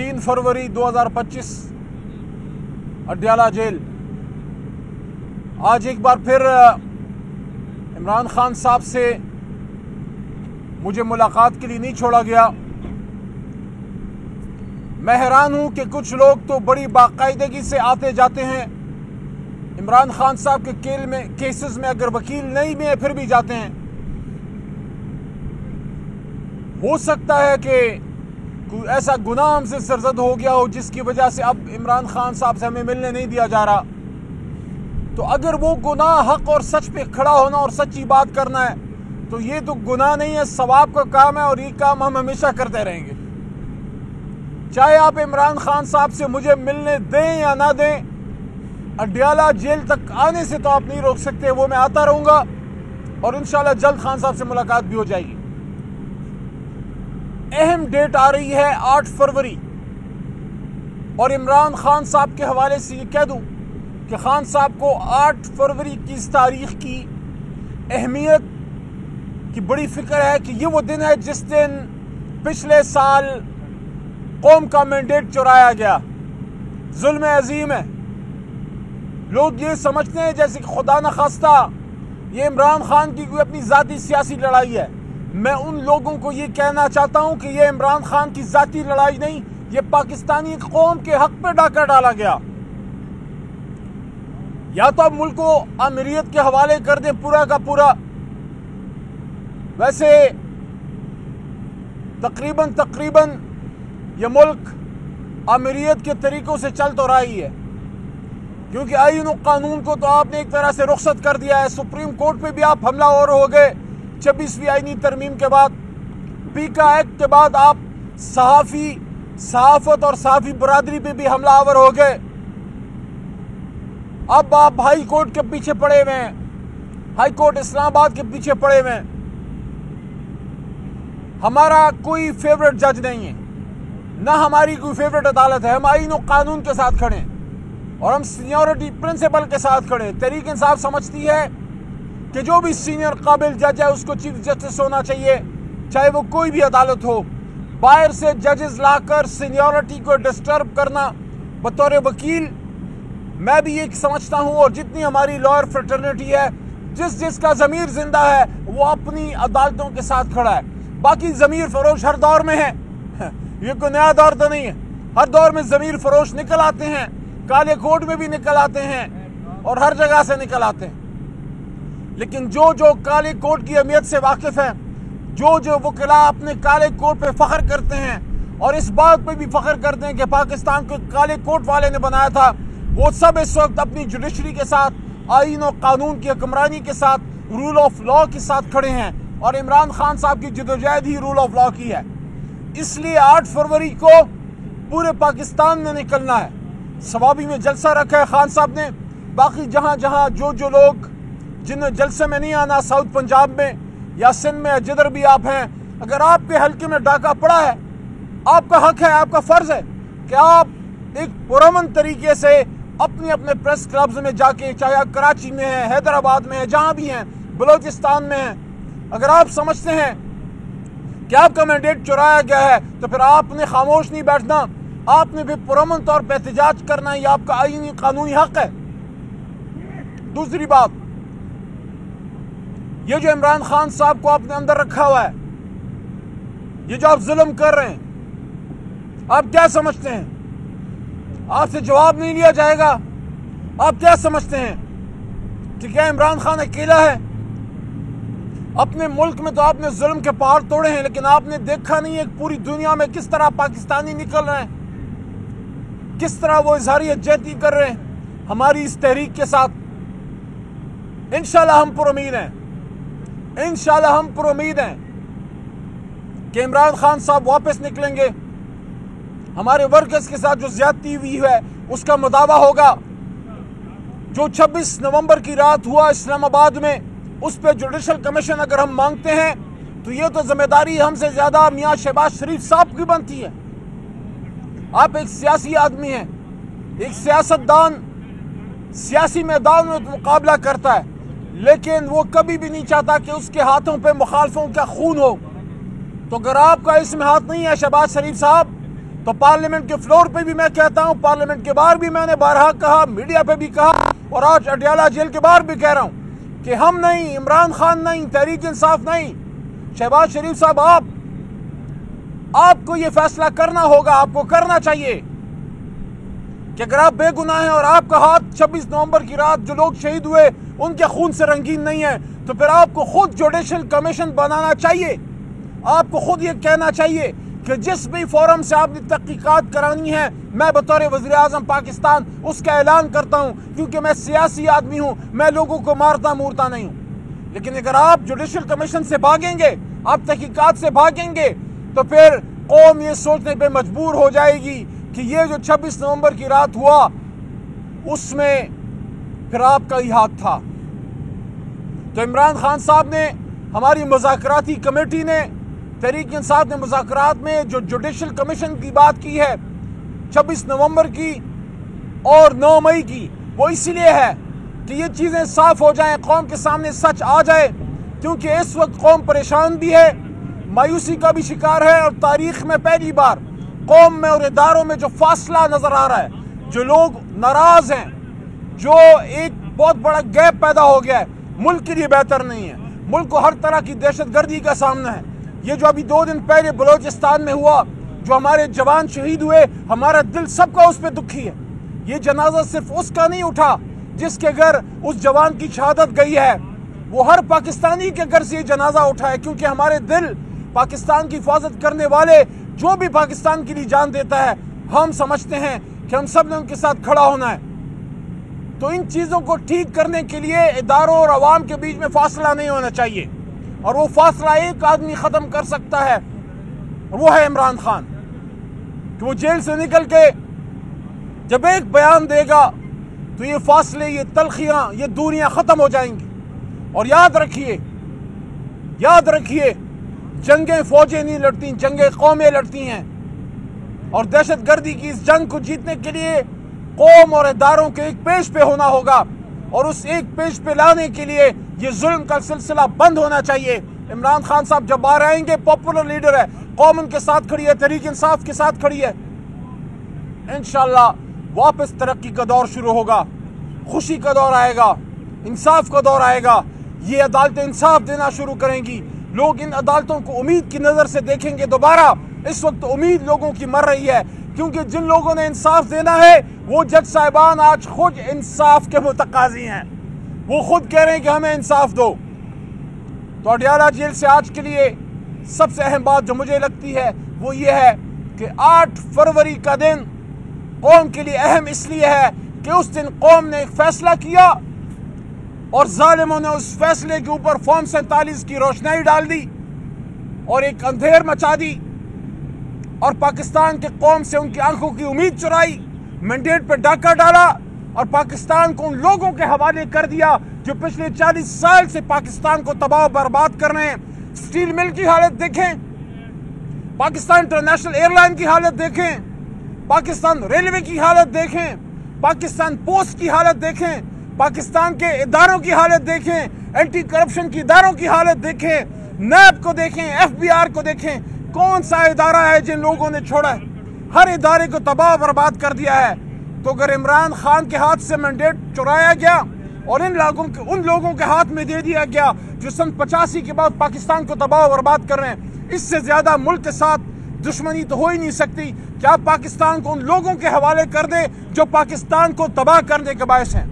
3 फरवरी 2025 Adiala jail. आज एक बार फिर इमरान खान साहब से मुझे मुलाकात के लिए नहीं छोड़ा गया। मैं हैरान हूं कि कुछ लोग तो बड़ी बाकायदगी से आते जाते हैं। इमरान खान साहब के केसेस में अगर वकील नहीं भी है फिर भी जाते हैं। हो सकता है कि कोई ऐसा गुनाह हमसे सरजद हो गया हो जिसकी वजह से अब इमरान खान साहब से हमें मिलने नहीं दिया जा रहा। तो अगर वो गुनाह हक और सच पे खड़ा होना और सच्ची बात करना है तो ये तो गुनाह नहीं है, सवाब का काम है और ये काम हम हमेशा करते रहेंगे। चाहे आप इमरान खान साहब से मुझे मिलने दें या ना दें, अड्याला जेल तक आने से तो आप नहीं रोक सकते। वो मैं आता रहूंगा और इंशाल्लाह जल्द खान साहब से मुलाकात भी हो जाएगी। अहम डेट आ रही है 8 फरवरी और इमरान खान साहब के हवाले से ये कह दूं कि खान साहब को 8 फरवरी की इस तारीख की अहमियत की बड़ी फिक्र है कि ये वो दिन है जिस दिन पिछले साल कौम का मैंडेट चुराया गया। जुल्म अजीम है। लोग ये समझते हैं जैसे कि खुदा न खास्ता ये इमरान खान की कोई अपनी जाती सियासी लड़ाई है। मैं उन लोगों को ये कहना चाहता हूं कि ये इमरान खान की जाती लड़ाई नहीं, ये पाकिस्तानी कौम के हक पे डाका डाला गया। या तो अब मुल्क को अमीरियत के हवाले कर दें पूरा का पूरा। वैसे तकरीबन ये मुल्क अमीरियत के तरीकों से चल तो रहा ही है, क्योंकि आईन और कानून को तो आपने एक तरह से रुखसत कर दिया है। सुप्रीम कोर्ट पे भी आप हमलावर हो गए 26वीं आईनी तरमीम के बाद। पीका एक्ट के बाद आप सहाफत और सहाफी बरादरी पे भी हमलावर हो गए। अब आप हाई कोर्ट के पीछे पड़े हुए हैं, हाई कोर्ट इस्लामाबाद के पीछे पड़े हुए हैं। हमारा कोई फेवरेट जज नहीं है, ना हमारी कोई फेवरेट अदालत है। हम आईन और कानून के साथ खड़े हैं और हम सीनियरिटी प्रिंसिपल के साथ खड़े हैं। तहरीक इंसाफ समझती है कि जो भी सीनियर काबिल जज है उसको चीफ जस्टिस होना चाहिए, चाहे वो कोई भी अदालत हो। बाहर से जजेस लाकर सीनियरिटी को डिस्टर्ब करना बतौर वकील, मैं भी ये समझता हूँ और जितनी हमारी लॉयर फ्रेटर्निटी है, जिसका ज़मीर जिंदा है वो अपनी अदालतों के साथ खड़ा है। बाकी ज़मीर फरोश हर दौर में है, ये कोई नया दौर तो नहीं है। हर दौर में ज़मीर फरोश निकल आते हैं, काले कोट में भी निकल आते हैं और हर जगह से निकल आते हैं। लेकिन जो काले कोट की अहमियत से वाकिफ है, जो वकीला अपने काले कोट पे फख्र करते हैं और इस बात पे भी फख्र करते हैं कि पाकिस्तान को काले कोट वाले ने बनाया था, वो सब इस वक्त अपनी जुडिशरी के साथ, आईन और कानून की हुक्मरानी के साथ, रूल ऑफ लॉ के साथ खड़े हैं। और इमरान खान साहब की जदोजहद ही रूल ऑफ लॉ की है। इसलिए 8 फरवरी को पूरे पाकिस्तान में निकलना है। सवाबी में जलसा रखा है खान साहब ने। बाकी जहां जो लोग जिन्हें जलसे में नहीं आना, साउथ पंजाब में या सिंध में जिधर भी आप हैं, अगर आपके हल्के में डाका पड़ा है, आपका हक है, आपका फर्ज है कि आप एक पुरअमन तरीके से अपने प्रेस क्लब्स में जाके, चाहे आप कराची में हैं, हैदराबाद में हैं, जहां भी हैं, बलोचिस्तान में हैं, अगर आप समझते हैं कि आपका मैंडेट चुराया गया है तो फिर आपने खामोश नहीं बैठना, आपने फिर पुरअमन तौर पर एहतजाज करना, ये आपका आईनी कानूनी हक है। दूसरी बात, ये जो इमरान खान साहब को आपने अंदर रखा हुआ है, ये जो आप जुल्म कर रहे हैं, आप क्या समझते हैं आपसे जवाब नहीं लिया जाएगा? आप क्या समझते हैं कि क्या इमरान खान अकेला है? अपने मुल्क में तो आपने जुल्म के पहाड़ तोड़े हैं, लेकिन आपने देखा नहीं है पूरी दुनिया में किस तरह पाकिस्तानी निकल रहे हैं, किस तरह वो इजहारी यकजहती कर रहे हैं हमारी इस तहरीक के साथ। इंशाल्लाह हम पुरुमीद हैं, इंशाल्लाह हम पुरुमीद हैं कि इमरान खान साहब वापस निकलेंगे। हमारे वर्कर्स के साथ जो ज्यादती हुई है उसका मुदावा होगा। जो 26 नवंबर की रात हुआ इस्लामाबाद में, उस पर जुडिशल कमीशन अगर हम मांगते हैं तो ये तो जिम्मेदारी हमसे ज्यादा मियां शहबाज शरीफ साहब की बनती है। आप एक सियासी आदमी हैं, एक सियासतदान सियासी मैदान में मुकाबला करता है, लेकिन वो कभी भी नहीं चाहता कि उसके हाथों पे मुखालफों का खून हो। तो अगर आपका इसमें हाथ नहीं है शहबाज शरीफ साहब, تو پارلیمنٹ کے فلور پہ بھی میں کہتا ہوں، پارلیمنٹ کے باہر بھی میں نے بارہا کہا، میڈیا پہ بھی کہا، اور آج اڈیالہ جیل کے باہر بھی کہہ رہا ہوں کہ ہم نہیں، عمران خان نہیں، تحریک انصاف نہیں، شہباز شریف صاحب آپ کو یہ فیصلہ کرنا ہوگا، آپ کو کرنا چاہیے کہ اگر آپ بے گناہ ہیں اور آپ کا ہاتھ 26 نومبر کی رات جو لوگ شہید ہوئے ان کے خون سے رنگین نہیں ہے، تو پھر آپ کو خود جوڈیشل کمیشن بنانا چاہیے۔ آپ کو خود یہ کہنا چاہیے کہ جس بھی فورم سے آپ نے تحقیقات کرانی ہے، میں بطور وزیر اعظم پاکستان اس کا اعلان کرتا ہوں، کیونکہ میں سیاسی آدمی ہوں، میں لوگوں کو مارتا مورتا نہیں ہوں۔ لیکن اگر آپ جوڈیشل کمیشن سے بھاگیں گے، آپ تحقیقات سے بھاگیں گے، تو پھر قوم یہ سوچنے پہ مجبور ہو جائے گی کہ یہ جو 26 نومبر کی رات ہوا اس میں پھر آپ کا ہی ہاتھ تھا۔ تو عمران خان صاحب نے، ہماری مذاکراتی کمیٹی نے، تحریک انصاف نے مذاکرات میں جو جوڈیشل کمیشن کی بات کی ہے 26 نومبر کی اور 9 مئی کی، وہ اسی لیے ہے کہ یہ چیزیں صاف ہو جائیں، قوم کے سامنے سچ آ جائے، کیونکہ اس وقت قوم پریشان بھی ہے، مایوسی کا بھی شکار ہے، اور تاریخ میں پہلی بار قوم میں اور اداروں میں جو فاصلہ نظر آ رہا ہے، جو لوگ ناراض ہیں، جو ایک بہت بڑا گیپ پیدا ہو گیا ہے، ملک کے لیے بہتر نہیں ہے، ملک کو ہر طرح کی دہشت گردی کا سامنا ہے۔ یہ جو ابھی 2 دن پہلے بلوچستان میں ہوا، جو ہمارے جوان شہید ہوئے، ہمارا دل سب کا اس پہ دکھی ہے۔ یہ جنازہ صرف اس کا نہیں اٹھا جس کے گھر اس جوان کی شہادت گئی ہے، وہ ہر پاکستانی کے گھر سے یہ جنازہ اٹھا ہے، کیونکہ ہمارے دل پاکستان کی حفاظت کرنے والے، جو بھی پاکستان کے لیے جان دیتا ہے، ہم سمجھتے ہیں کہ ہم سب نے ان کے ساتھ کھڑا ہونا ہے۔ تو ان چیزوں کو ٹھیک کرنے کے لیے اداروں اور عوام کے بیچ میں فاصلہ نہیں ہونا چاہیے، اور وہ فاصلہ ایک آدمی ختم کر سکتا ہے، اور وہ ہے عمران خان، کہ وہ جیل سے نکل کے جب ایک بیان دے گا تو یہ فاصلے، یہ تلخیاں، یہ دوریاں ختم ہو جائیں گی۔ اور یاد رکھیے جنگیں فوجیں نہیں لڑتی، جنگیں قومیں لڑتی ہیں، اور دہشت گردی کی اس جنگ کو جیتنے کے لیے قوم اور اداروں کے ایک پیج پہ ہونا ہوگا، اور اس ایک پیج پہ لانے کے لیے یہ ظلم کا سلسلہ بند ہونا چاہیے۔ عمران خان صاحب جب باہر آئیں گے، پاپولر لیڈر ہے، قوم ان کے ساتھ کھڑی ہے، تحریک انصاف کے ساتھ کھڑی ہے، انشاءاللہ واپس ترقی کا دور شروع ہوگا، خوشی کا دور آئے گا، انصاف کا دور آئے گا، یہ عدالتیں انصاف دینا شروع کریں گی، لوگ ان عدالتوں کو امید کی نظر سے دیکھیں گے دوبارہ۔ اس وقت امید لوگوں کی مر رہی ہے، کیونکہ جن لوگوں نے انصاف دینا ہے وہ جج صاحبان آج خود انصاف کے متقاضی ہیں، وہ خود کہہ رہے ہیں کہ ہمیں انصاف دو۔ تو اڈیالہ جیل سے آج کے لیے سب سے اہم بات جو مجھے لگتی ہے وہ یہ ہے کہ 8 فروری کا دن قوم کے لیے اہم اس لیے ہے کہ اس دن قوم نے ایک فیصلہ کیا، اور ظالموں نے اس فیصلے کے اوپر فارم 47 کی روشنائی ڈال دی اور ایک اندھیر مچا دی، اور پاکستان کے قوم سے ان کی آنکھوں کی امید چرائی، مینڈیٹ پہ ڈاکہ ڈالا، اور پاکستان کو ان لوگوں کے حوالے کر دیا جو پچھلے 40 سال سے پاکستان کو تباہ و برباد کر رہے ہیں۔ سٹیل مل کی حالت دیکھیں، پاکستان انٹرنیشنل ایئر لائن کی حالت دیکھیں، پاکستان ریلوے کی حالت دیکھیں، پاکستان پوسٹ کی حالت دیکھیں، پاکستان کے اداروں کی حالت دیکھیں، اینٹی کرپشن کی اداروں کی حالت دیکھیں، نیب کو دیکھیں، FBR کو دیکھیں، کون سا ادارہ ہے جن لوگوں نے چھوڑا ہے؟ ہر ادارے کو تباہ و برباد کر دیا ہے۔ تو اگر عمران خان کے ہاتھ سے مینڈیٹ چرایا گیا اور ان لوگوں کے ہاتھ میں دے دیا گیا جو سن 85 کے بعد پاکستان کو تباہ و برباد کر رہے ہیں، اس سے زیادہ ملک کے ساتھ دشمنی تو ہو ہی نہیں سکتی کہ آپ پاکستان کو ان لوگوں کے حوالے کر دیں جو پاکستان کو تباہ کرنے کے باعث ہیں۔